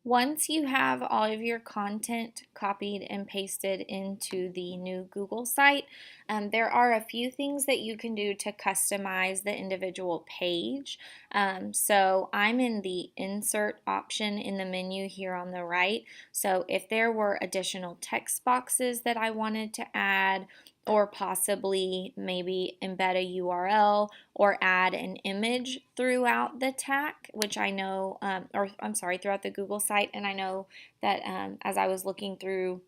Once you have all of your content copied and pasted into the new Google site, there are a few things that you can do to customize the individual page. So I'm in the insert option in the menu here on the right. So if there were additional text boxes that I wanted to add, or possibly maybe embed a URL or add an image throughout the tag, which I know, or I'm sorry, throughout the Google site. And I know that as I was looking through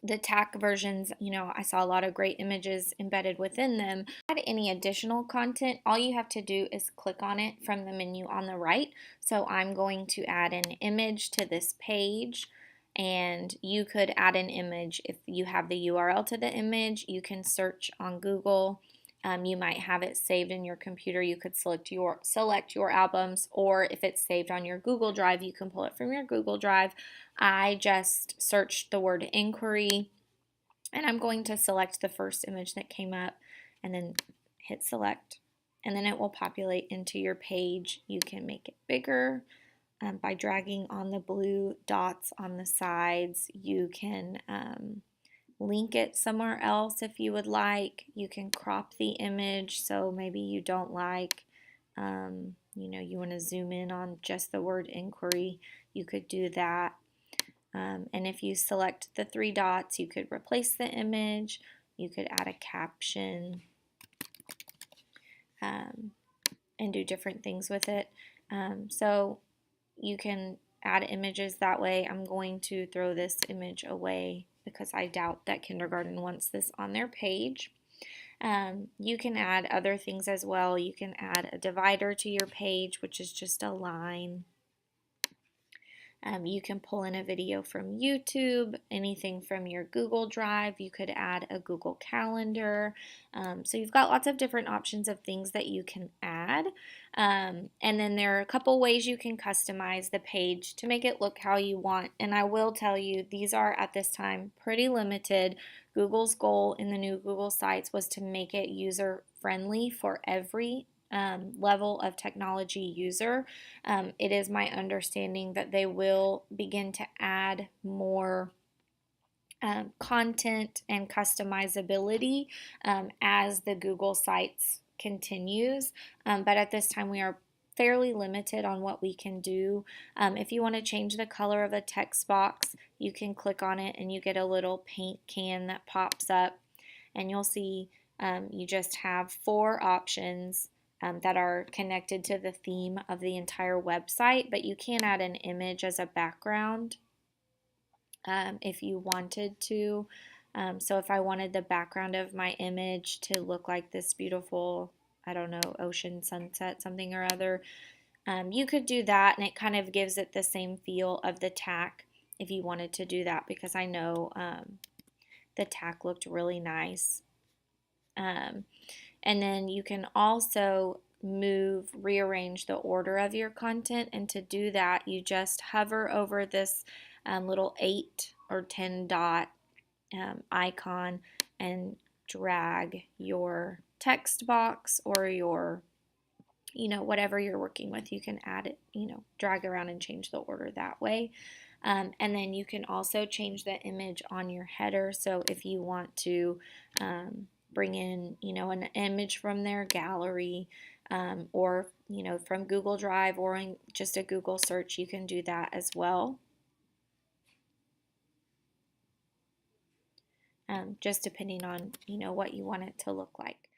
the TAC versions, I saw a lot of great images embedded within them. Add any additional content, all you have to do is click on it from the menu on the right. So I'm going to add an image to this page. And you could add an image if you have the URL to the image. You can search on Google. You might have it saved in your computer. You could select your albums, or if it's saved on your Google Drive, you can pull it from your Google Drive. I just searched the word inquiry, and I'm going to select the first image that came up and then hit select, and then it will populate into your page. You can make it bigger by dragging on the blue dots on the sides. You can link it somewhere else if you would like. You can crop the image, so maybe you don't like, you want to zoom in on just the word inquiry, you could do that. And if you select the three dots, you could replace the image, you could add a caption, and do different things with it. So you can add images that way. I'm going to throw this image away because I doubt that kindergarten wants this on their page. You can add other things as well. You can add a divider to your page, which is just a line. You can pull in a video from YouTube, anything from your Google Drive. You could add a Google Calendar. So you've got lots of different options of things that you can add. And then there are a couple ways you can customize the page to make it look how you want. And I will tell you, these are at this time pretty limited. Google's goal in the new Google Sites was to make it user friendly for every level of technology user. It is my understanding that they will begin to add more content and customizability as the Google Sites continues. But at this time, we are fairly limited on what we can do. If you want to change the color of a text box, you can click on it and you get a little paint can that pops up, and you'll see you just have 4 options that are connected to the theme of the entire website, but you can add an image as a background if you wanted to. So if I wanted the background of my image to look like this beautiful, I don't know, ocean sunset, something or other, you could do that, and it kind of gives it the same feel of the tack if you wanted to do that, because I know the tack looked really nice. And then you can also rearrange the order of your content. And to do that, you just hover over this little 8 or 10 dot icon and drag your text box or your, whatever you're working with. You can add it, drag around and change the order that way. And then you can also change the image on your header. So if you want to bring in, an image from their gallery, or, from Google Drive, or in just a Google search, you can do that as well. Just depending on, what you want it to look like.